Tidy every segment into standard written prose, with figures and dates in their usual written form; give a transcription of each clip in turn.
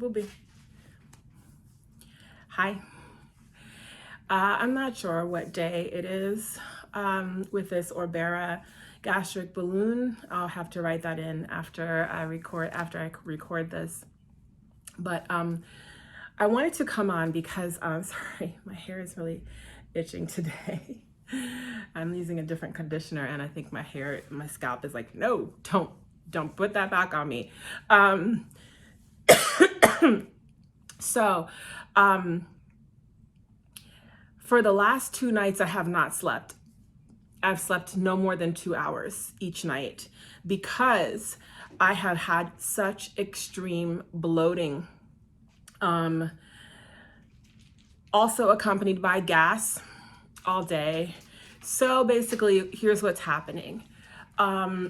Booby. Hi. I'm not sure what day it is with this Orbera gastric balloon. I'll have to write that in after I record this. But I wanted to come on because sorry, my hair is really itching today. I'm using a different conditioner, and I think my scalp is like, no, don't put that back on me. So, for the last 2 nights, I have not slept. I've slept no more than 2 hours each night because I have had such extreme bloating. Also accompanied by gas all day. So basically, here's what's happening. I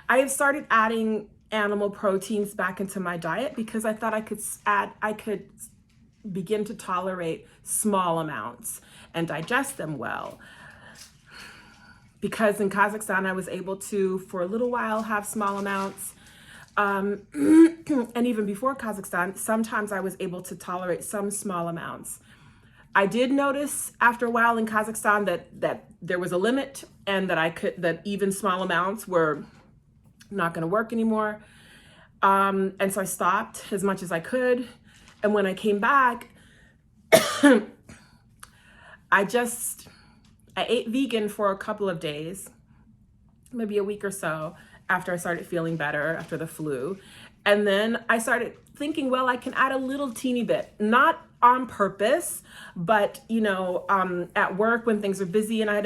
have started adding animal proteins back into my diet because I thought I could begin to tolerate small amounts and digest them well. Because in Kazakhstan, I was able to, for a little while, have small amounts. And even before Kazakhstan, sometimes I was able to tolerate some small amounts. I did notice after a while in Kazakhstan that there was a limit, and that even small amounts were not going to work anymore. And so I stopped as much as I could. And when I came back, I ate vegan for a couple of days, maybe a week or so after I started feeling better after the flu. And then I started thinking, well, I can add a little teeny bit, not on purpose, but at work when things are busy and I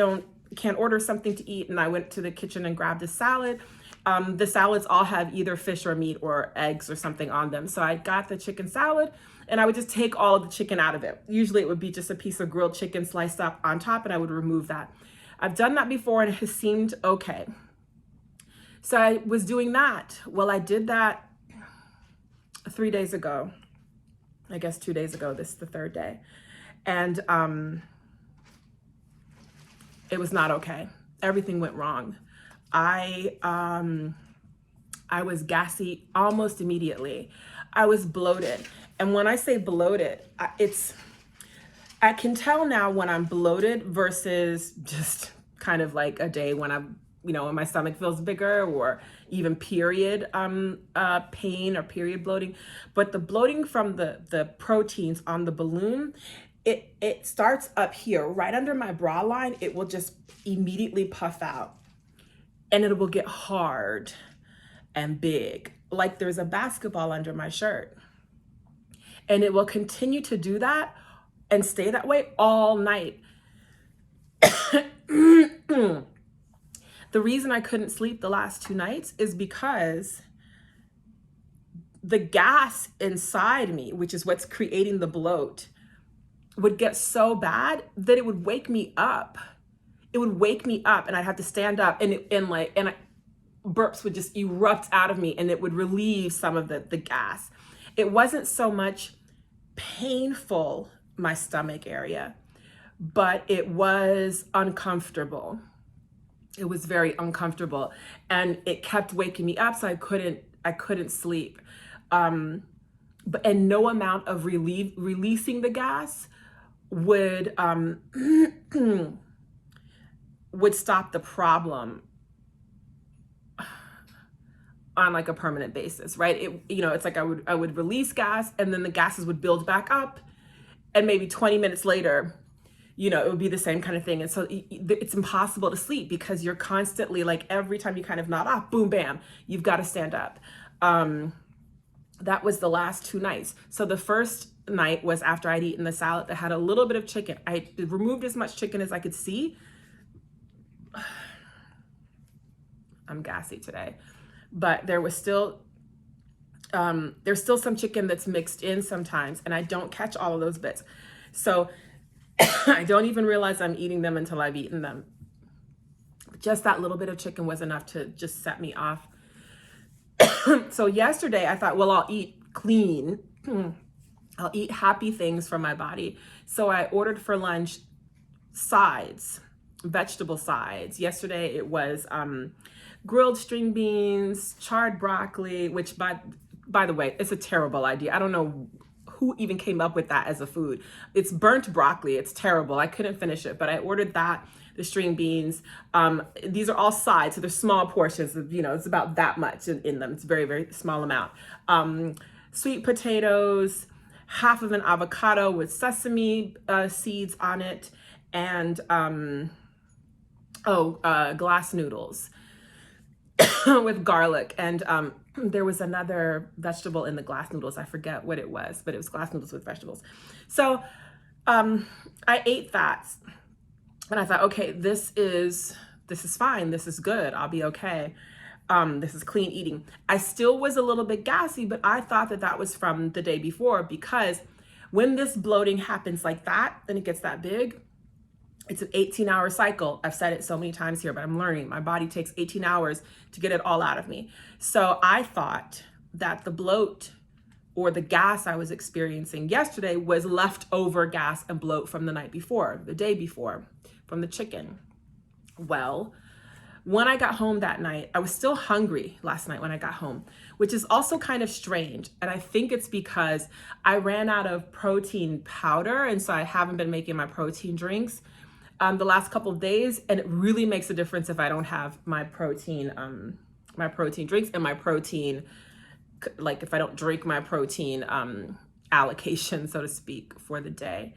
can't order something to eat, and I went to the kitchen and grabbed a salad. The salads all have either fish or meat or eggs or something on them. So I got the chicken salad, and I would just take all of the chicken out of it. Usually it would be just a piece of grilled chicken sliced up on top, and I would remove that. I've done that before, and it has seemed okay. So I was doing that. Well, I did that 3 days ago. I guess 2 days ago. This is the third day. And it was not okay. Everything went wrong. I was gassy almost immediately. I was bloated. And when I say bloated, I can tell now when I'm bloated versus just kind of like a day when when my stomach feels bigger, or even period pain or period bloating. But the bloating from the proteins on the balloon, it starts up here, right under my bra line. It will just immediately puff out. And it will get hard and big, like there's a basketball under my shirt. And it will continue to do that and stay that way all night. The reason I couldn't sleep the last 2 nights is because the gas inside me, which is what's creating the bloat, would get so bad that it would wake me up. It would wake me up, and I'd have to stand up, and burps would just erupt out of me, and it would relieve some of the gas. It wasn't so much painful, my stomach area, but it was uncomfortable. It was very uncomfortable, and it kept waking me up, so I couldn't sleep. And no amount of releasing the gas would would stop the problem on like a permanent basis, right? It's like I would release gas, and then the gases would build back up, and maybe 20 minutes later, it would be the same kind of thing. And so it's impossible to sleep because you're constantly, like, every time you kind of nod off, boom, bam, you've got to stand up. That was the last 2 nights. So the first night was after I'd eaten the salad that had a little bit of chicken. I removed as much chicken as I could see. I'm gassy today, but there was still, there's still some chicken that's mixed in sometimes, and I don't catch all of those bits. So I don't even realize I'm eating them until I've eaten them. Just that little bit of chicken was enough to just set me off. So yesterday I thought, well, I'll eat clean. I'll eat happy things for my body. So I ordered for lunch sides, vegetable sides. Yesterday it was grilled string beans, charred broccoli, which by the way, it's a terrible idea. I don't know who even came up with that as a food. It's burnt broccoli. It's terrible. I couldn't finish it, but I ordered that, the string beans. These are all sides, so they're small portions. You know, it's about that much in them. It's a very, very small amount. Sweet potatoes, half of an avocado with sesame seeds on it, and glass noodles with garlic. And there was another vegetable in the glass noodles. I forget what it was, but it was glass noodles with vegetables. So I ate that, and I thought, okay, this is fine. This is good. I'll be okay. This is clean eating. I still was a little bit gassy, but I thought that was from the day before, because when this bloating happens like that and it gets that big, it's an 18-hour cycle. I've said it so many times here, but I'm learning. My body takes 18 hours to get it all out of me. So I thought that the bloat or the gas I was experiencing yesterday was leftover gas and bloat from the night before, the day before, from the chicken. Well, when I got home that night, I was still hungry last night when I got home, which is also kind of strange. And I think it's because I ran out of protein powder, and so I haven't been making my protein drinks the last couple of days, and it really makes a difference if I don't have my protein drinks and my protein, like if I don't drink my protein allocation, so to speak, for the day.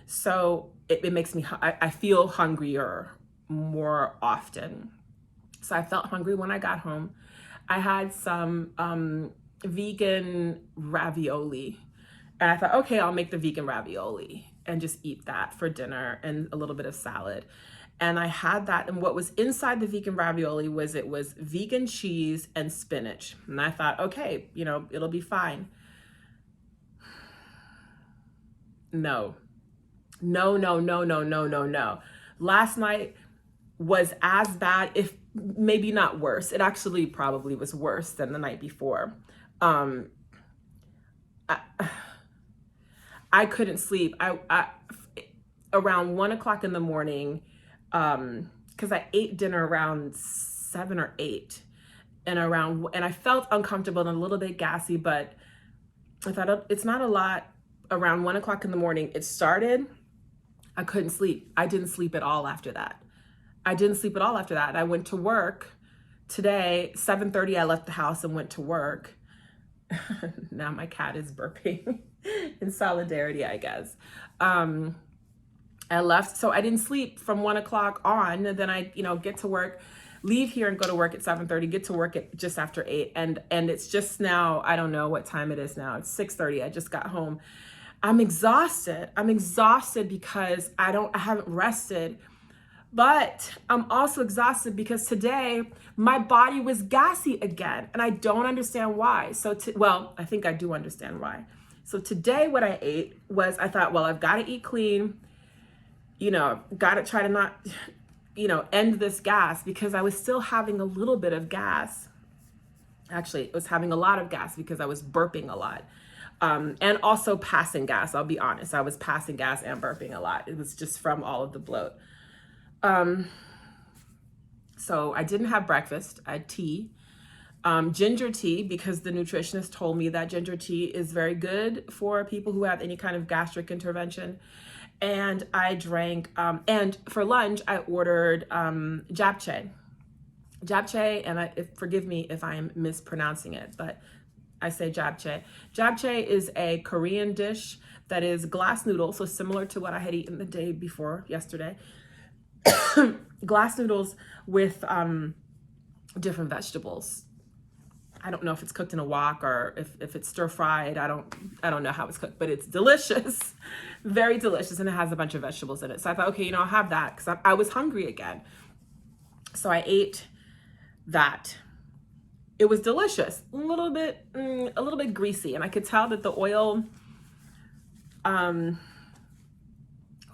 So it makes me, I feel hungrier more often. So I felt hungry when I got home. I had some vegan ravioli, and I thought, okay, I'll make the vegan ravioli and just eat that for dinner and a little bit of salad. And I had that, and what was inside the vegan ravioli was vegan cheese and spinach. And I thought, okay, you know, it'll be fine. No. Last night was as bad, if maybe not worse. It actually probably was worse than the night before. I couldn't sleep. I around 1 o'clock in the morning, because I ate dinner around 7 or 8, and I felt uncomfortable and a little bit gassy, but I thought it's not a lot. Around 1 o'clock in the morning, it started. I couldn't sleep. I didn't sleep at all after that. I went to work today, 7:30. I left the house and went to work. Now my cat is burping in solidarity, I guess. I left, so I didn't sleep from 1 o'clock on. Then I, get to work, leave here and go to work at 7:30, get to work at just after 8. And it's just now, I don't know what time it is now. It's 6:30. I just got home. I'm exhausted. Because I haven't rested. But I'm also exhausted because today my body was gassy again, and I don't understand why. Well, I think I do understand why. So today what I ate was, I thought, well, I've got to eat clean, got to try to not, end this gas, because I was still having a little bit of gas. Actually, I was having a lot of gas because I was burping a lot. And also passing gas. I'll be honest, I was passing gas and burping a lot. It was just from all of the bloat. So I didn't have breakfast. I had tea, ginger tea, because the nutritionist told me that ginger tea is very good for people who have any kind of gastric intervention. And I drank, and for lunch, I ordered japchae, and forgive me if I am mispronouncing it, but I say japchae. Japchae is a Korean dish that is glass noodles, so similar to what I had eaten the day before, yesterday. Glass noodles with different vegetables. I don't know if it's cooked in a wok or if it's stir fried. I don't know how it's cooked, but it's delicious, very delicious, and it has a bunch of vegetables in it. So I thought, okay, I'll have that, because I was hungry again. So I ate that. It was delicious, a little bit greasy, and I could tell that the oil was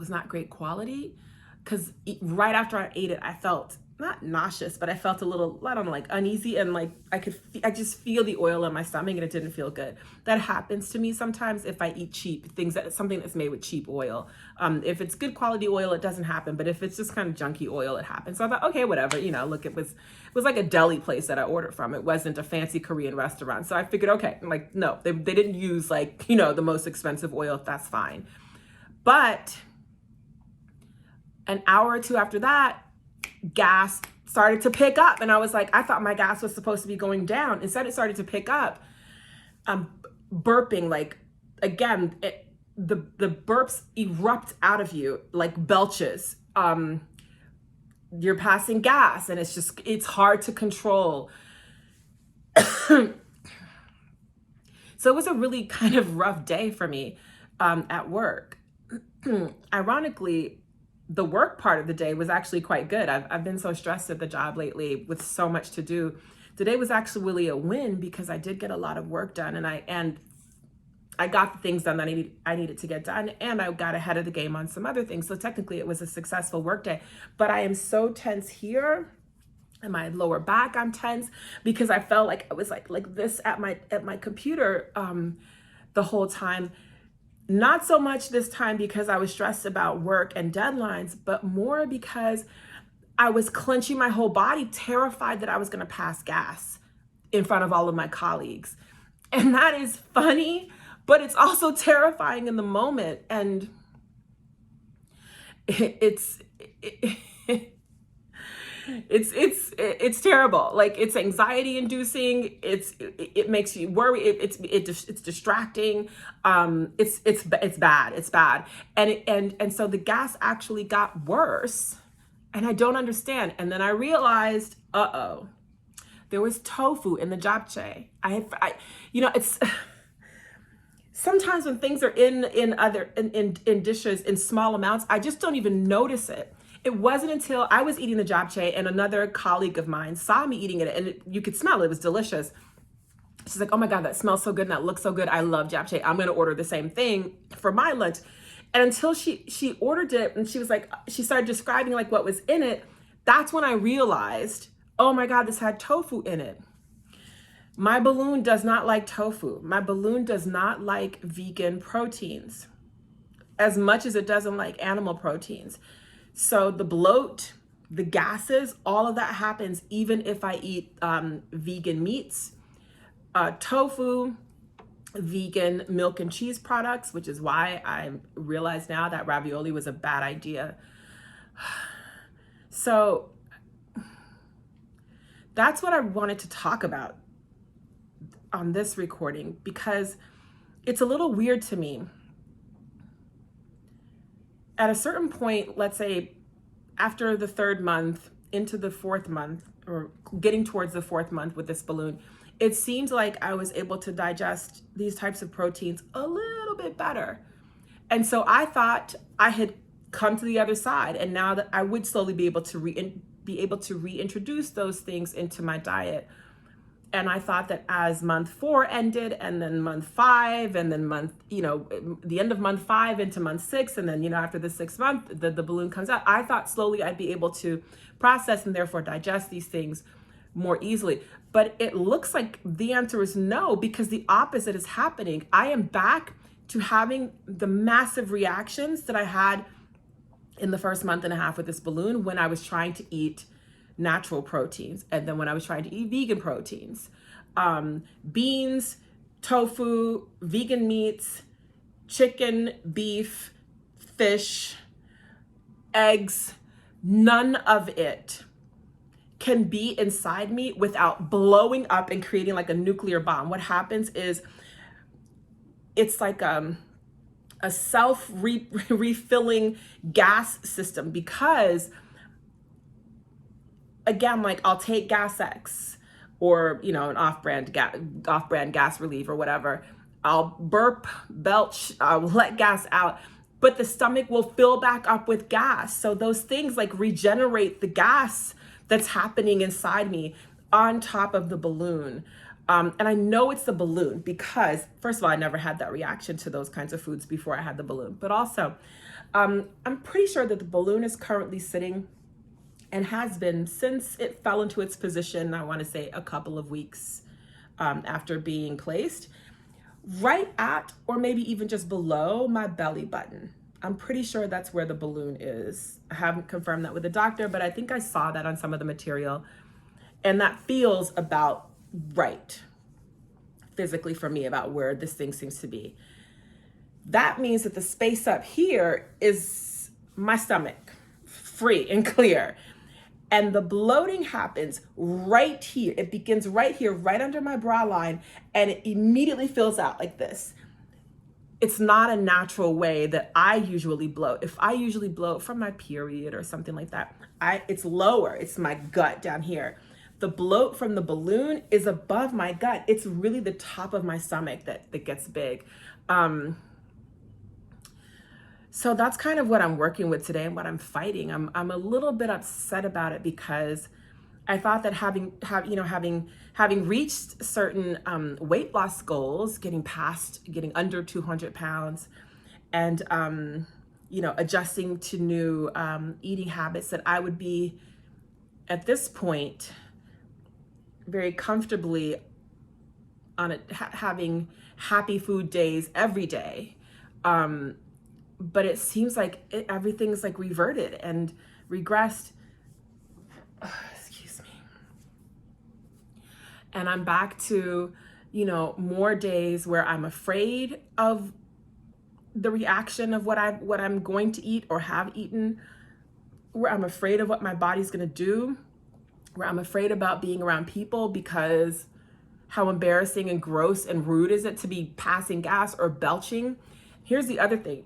not great quality, because right after I ate it, I felt not nauseous, but I felt a little, I don't know, like uneasy, and like I just feel the oil in my stomach, and it didn't feel good. That happens to me sometimes if I eat cheap things, something that's made with cheap oil. If it's good quality oil, it doesn't happen, but if it's just kind of junky oil, it happens. So I thought, okay, whatever, look, it was like a deli place that I ordered from. It wasn't a fancy Korean restaurant. So I figured, okay, like, no, they didn't use like, the most expensive oil. That's fine. But an hour or two after that, gas started to pick up, and I was like, I thought my gas was supposed to be going down. Instead, it started to pick up. Burping, like, again, the burps erupt out of you like belches. You're passing gas, and it's hard to control. So it was a really kind of rough day for me at work. Ironically, the work part of the day was actually quite good. I've been so stressed at the job lately with so much to do. Today was actually really a win because I did get a lot of work done, and I got the things done that I needed to get done, and I got ahead of the game on some other things. So technically it was a successful work day, but I am so tense here. In my lower back, I'm tense because I felt like I was like this at my computer the whole time. Not so much this time because I was stressed about work and deadlines, but more because I was clenching my whole body, terrified that I was going to pass gas in front of all of my colleagues. And that is funny, but it's also terrifying in the moment. And it's terrible. Like, it's anxiety inducing. It makes you worry. It's distracting. It's bad. It's bad. And so the gas actually got worse, and I don't understand. And then I realized, there was tofu in the japchae. It's sometimes when things are in dishes in small amounts, I just don't even notice it. It wasn't until I was eating the japchae and another colleague of mine saw me eating it, and you could smell it. It was delicious. She's like, oh my God, that smells so good and that looks so good. I love japchae. I'm going to order the same thing for my lunch. And until she ordered it, and she was like, she started describing like what was in it, that's when I realized, oh my God, this had tofu in it. My balloon does not like tofu. My balloon does not like vegan proteins as much as it doesn't like animal proteins. So the bloat, the gases, all of that happens even if I eat vegan meats, tofu, vegan milk and cheese products, which is why I realize now that ravioli was a bad idea. So that's what I wanted to talk about on this recording, because it's a little weird to me. At a certain point, let's say after the third month, into the fourth month, or getting towards the fourth month with this balloon, it seemed like I was able to digest these types of proteins a little bit better. And so I thought I had come to the other side, and now that I would slowly be able to reintroduce those things into my diet. And I thought that as month 4 ended, and then month 5, and then the end of month 5 into month 6, and then, after the 6th month, the balloon comes out. I thought slowly I'd be able to process and therefore digest these things more easily. But it looks like the answer is no, because the opposite is happening. I am back to having the massive reactions that I had in the first month and a half with this balloon when I was trying to eat natural proteins, and then when I was trying to eat vegan proteins, beans, tofu, vegan meats, chicken, beef, fish, eggs, none of it can be inside me without blowing up and creating like a nuclear bomb. What happens is it's like a self-refilling gas system, because again, like I'll take Gas X or, an off-brand gas relief or whatever. I'll burp, belch, I'll let gas out, but the stomach will fill back up with gas. So those things like regenerate the gas that's happening inside me on top of the balloon. And I know it's the balloon because, first of all, I never had that reaction to those kinds of foods before I had the balloon. But also, I'm pretty sure that the balloon is currently sitting and has been since it fell into its position, I want to say a couple of weeks after being placed, right at, or maybe even just below my belly button. I'm pretty sure that's where the balloon is. I haven't confirmed that with the doctor, but I think I saw that on some of the material. And that feels about right physically for me, about where this thing seems to be. That means that the space up here is my stomach, free and clear. And the bloating happens right here. It begins right here, right under my bra line, and it immediately fills out like this. It's not a natural way that I usually bloat. If I usually bloat from my period or something like that, it's lower. It's my gut down here. The bloat from the balloon is above my gut. It's really the top of my stomach that gets big. So that's kind of what I'm working with today and what I'm fighting. I'm a little bit upset about it because I thought that having reached certain weight loss goals, getting under 200 pounds, and adjusting to new eating habits, that I would be at this point very comfortably on having happy food days every day. But it seems like everything's like reverted and regressed. Excuse me. And I'm back to, more days where I'm afraid of the reaction of what I'm going to eat or have eaten, where I'm afraid of what my body's going to do, where I'm afraid about being around people because how embarrassing and gross and rude is it to be passing gas or belching. Here's the other thing,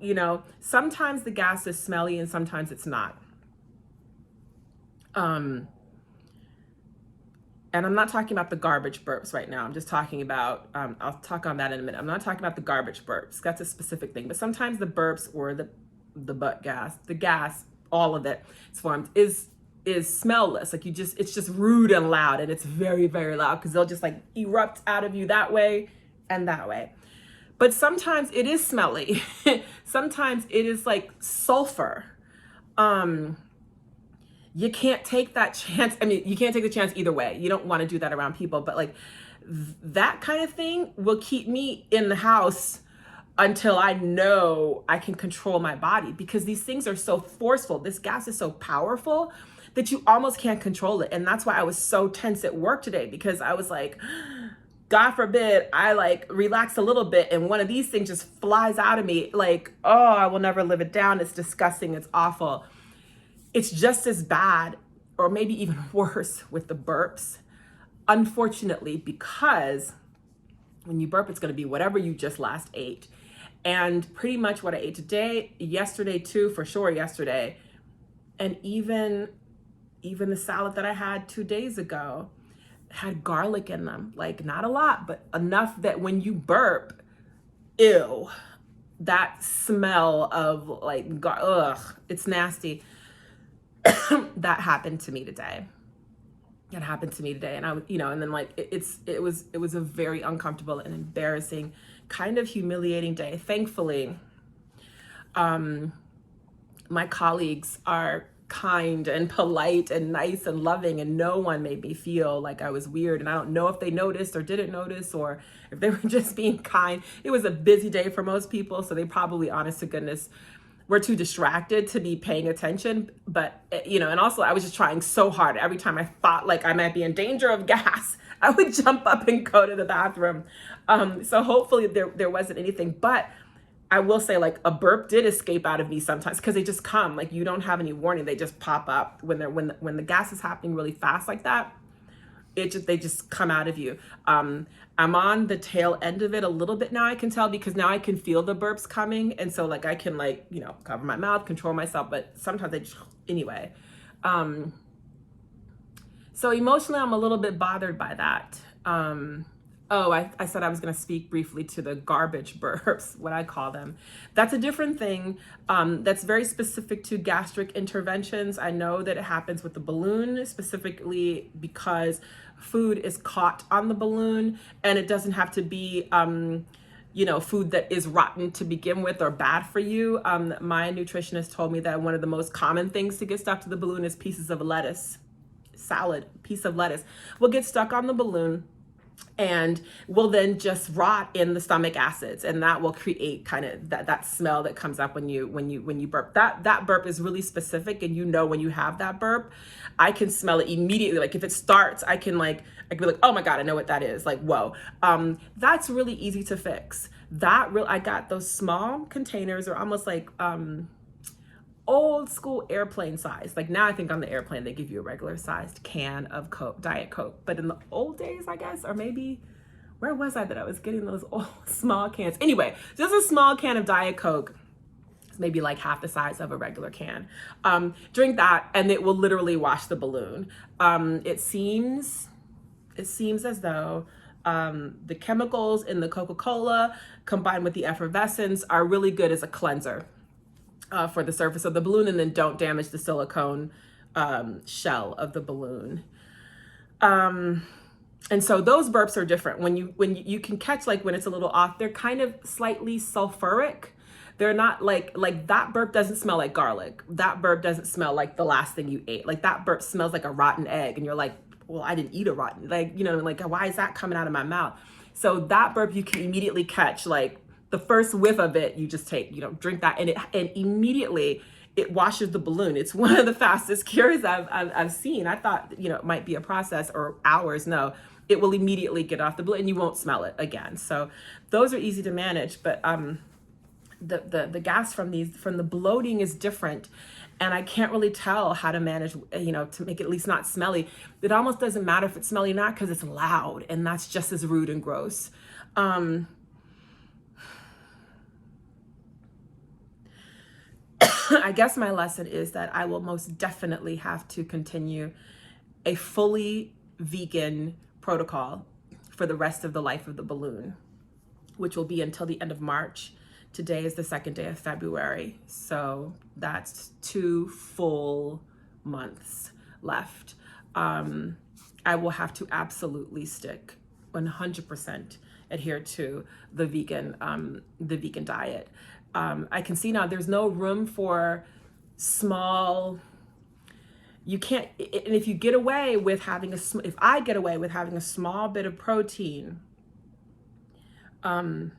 sometimes the gas is smelly and sometimes it's not. And I'm not talking about the garbage burps right now. I'm just talking about, I'll talk on that in a minute. I'm not talking about the garbage burps. That's a specific thing. But sometimes the burps or the butt gas, the gas, all of it is formed, is smellless. Like it's just rude and loud, and it's very, very loud because they'll just like erupt out of you that way and that way. But sometimes it is smelly. Sometimes it is like sulfur. You can't take that chance. I mean, you can't take the chance either way. You don't want to do that around people, but like that kind of thing will keep me in the house until I know I can control my body, because these things are so forceful. This gas is so powerful that you almost can't control it. And that's why I was so tense at work today, because I was like, God forbid I like relax a little bit and one of these things just flies out of me. Like, oh, I will never live it down. It's disgusting. It's awful. It's just as bad, or maybe even worse, with the burps, unfortunately, because when you burp, it's going to be whatever you just last ate. And pretty much what I ate today, yesterday too, for sure yesterday, and even the salad that I had 2 days ago had garlic in them. Like not a lot, but enough that when you burp, ew, that smell of like, ugh, it's nasty. That happened to me today. And I, and then like, it was a very uncomfortable and embarrassing, kind of humiliating day. Thankfully, my colleagues are kind and polite and nice and loving, and no one made me feel like I was weird. And I don't know if they noticed or didn't notice, or if they were just being kind. It was a busy day for most people, so they probably, honest to goodness, were too distracted to be paying attention. But and also I was just trying so hard. Every time I thought like I might be in danger of gas, I would jump up and go to the bathroom. So hopefully there wasn't anything, but I will say, like, a burp did escape out of me sometimes, because they just come, like, you don't have any warning. They just pop up when the gas is happening really fast like that. They just come out of you. I'm on the tail end of it a little bit now, I can tell, because now I can feel the burps coming, and so like I can like cover my mouth, control myself, but sometimes they just anyway. So emotionally, I'm a little bit bothered by that. I said I was going to speak briefly to the garbage burps, what I call them. That's a different thing. That's very specific to gastric interventions. I know that it happens with the balloon, specifically because food is caught on the balloon, and it doesn't have to be, food that is rotten to begin with or bad for you. My nutritionist told me that one of the most common things to get stuck to the balloon is pieces of lettuce. Piece of lettuce will get stuck on the balloon and will then just rot in the stomach acids, and that will create kind of that smell that comes up when you burp. That burp is really specific, and when you have that burp, I can smell it immediately. Like if it starts, I can be like, oh my God, I know what that is. Like, whoa. That's really easy to fix. I got those small containers, or almost like old school airplane size. Like now I think on the airplane they give you a regular sized can of Coke, Diet Coke. But in the old days, I guess, or maybe, where was I that I was getting those old small cans? Anyway, just a small can of Diet Coke. It's maybe like half the size of a regular can. Drink that and it will literally wash the balloon. It seems as though the chemicals in the Coca-Cola combined with the effervescence are really good as a cleanser for the surface of the balloon, and then don't damage the silicone shell of the balloon. And so those burps are different. When you can catch, like when it's a little off, they're kind of slightly sulfuric. They're not like that burp doesn't smell like garlic. That burp doesn't smell like the last thing you ate. Like that burp smells like a rotten egg, and you're like, well, I didn't eat a rotten, why is that coming out of my mouth? So that burp you can immediately catch, like the first whiff of it, you just take, drink that, and immediately it washes the balloon. It's one of the fastest cures I've seen. I thought, it might be a process or hours. No, it will immediately get off the balloon and you won't smell it again. So those are easy to manage, but the gas from the bloating is different. And I can't really tell how to manage, to make it at least not smelly. It almost doesn't matter if it's smelly or not, because it's loud, and that's just as rude and gross. I guess my lesson is that I will most definitely have to continue a fully vegan protocol for the rest of the life of the balloon, which will be until the end of March. Today is the second day of February, so that's 2 full months left. I will have to absolutely stick 100% adhere to the vegan diet. I can see now there's no room for small. You can't, and if you get away with having if I get away with having a small bit of protein, and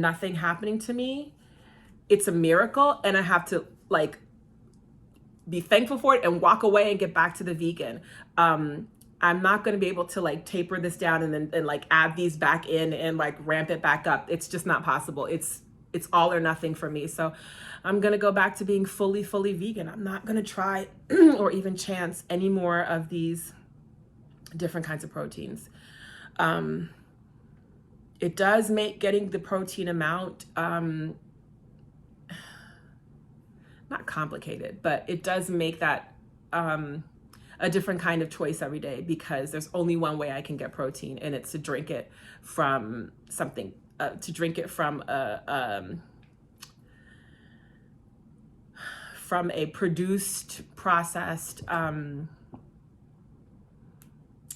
nothing happening to me, it's a miracle, and I have to be thankful for it and walk away and get back to the vegan. I'm not going to be able to taper this down and then add these back in and ramp it back up. It's just not possible. It's all or nothing for me. So I'm going to go back to being fully vegan. I'm not going to try or even chance any more of these different kinds of proteins. It does make getting the protein amount not complicated, but it does make that a different kind of choice every day, because there's only one way I can get protein, and it's to drink it from something, from a produced, processed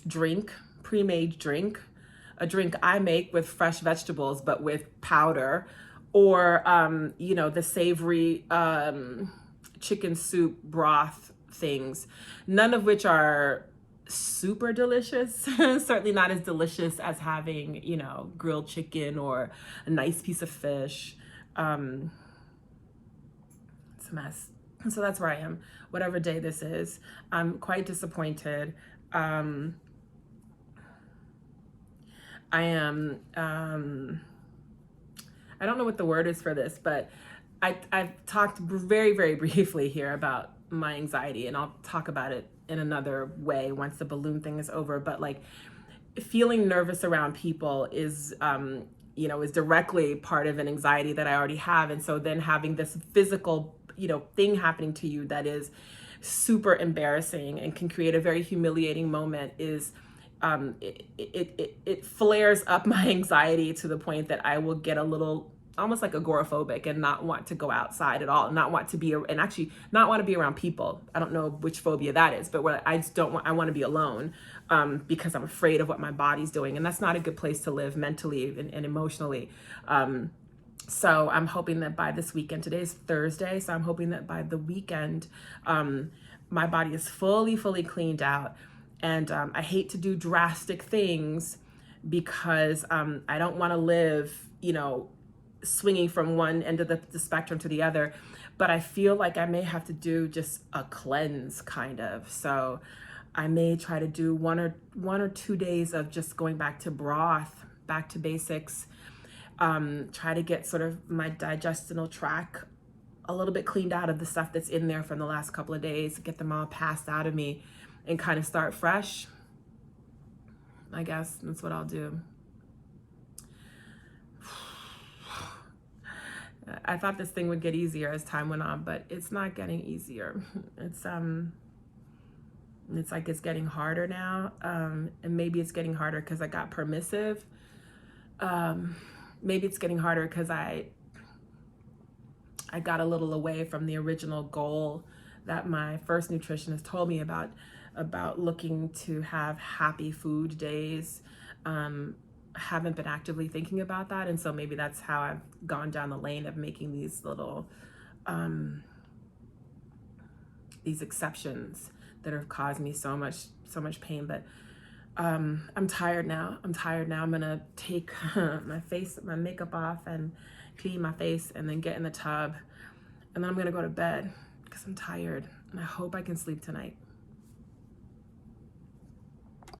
drink, pre-made drink, a drink I make with fresh vegetables, but with powder, or, the savory chicken soup broth things, none of which are super delicious. Certainly not as delicious as having, grilled chicken or a nice piece of fish. It's a mess. So that's where I am, whatever day this is. I'm quite disappointed. I am, I don't know what the word is for this, but I've talked very, very briefly here about my anxiety, and I'll talk about it in another way once the balloon thing is over. But feeling nervous around people is, is directly part of an anxiety that I already have. And so then having this physical, thing happening to you that is super embarrassing and can create a very humiliating moment is, it flares up my anxiety to the point that I will get a little almost like agoraphobic and not want to go outside at all, not want to be, and actually not want to be around people. I don't know which phobia that is, but what I just don't want, I want to be alone, because I'm afraid of what my body's doing. And that's not a good place to live mentally and emotionally. So I'm hoping that by this weekend, today is Thursday, so I'm hoping that by the weekend, my body is fully cleaned out. And I hate to do drastic things because I don't want to live, you know, swinging from one end of the spectrum to the other. But I feel like I may have to do just a cleanse kind of. So I may try to do one or 2 days of just going back to broth, back to basics. Try to get sort of my digestional tract a little bit cleaned out of the stuff that's in there from the last couple of days, get them all passed out of me and kind of start fresh. I guess that's what I'll do. I thought this thing would get easier as time went on, but it's not getting easier. It's like it's getting harder now. And maybe it's getting harder because I got permissive. Maybe it's getting harder because I got a little away from the original goal that my first nutritionist told me about looking to have happy food days. Haven't been actively thinking about that, and so maybe that's how I've gone down the lane of making these little these exceptions that have caused me so much pain. But I'm tired now. I'm gonna take my makeup off and clean my face and then get in the tub, and then I'm gonna go to bed because I'm tired and I hope I can sleep tonight.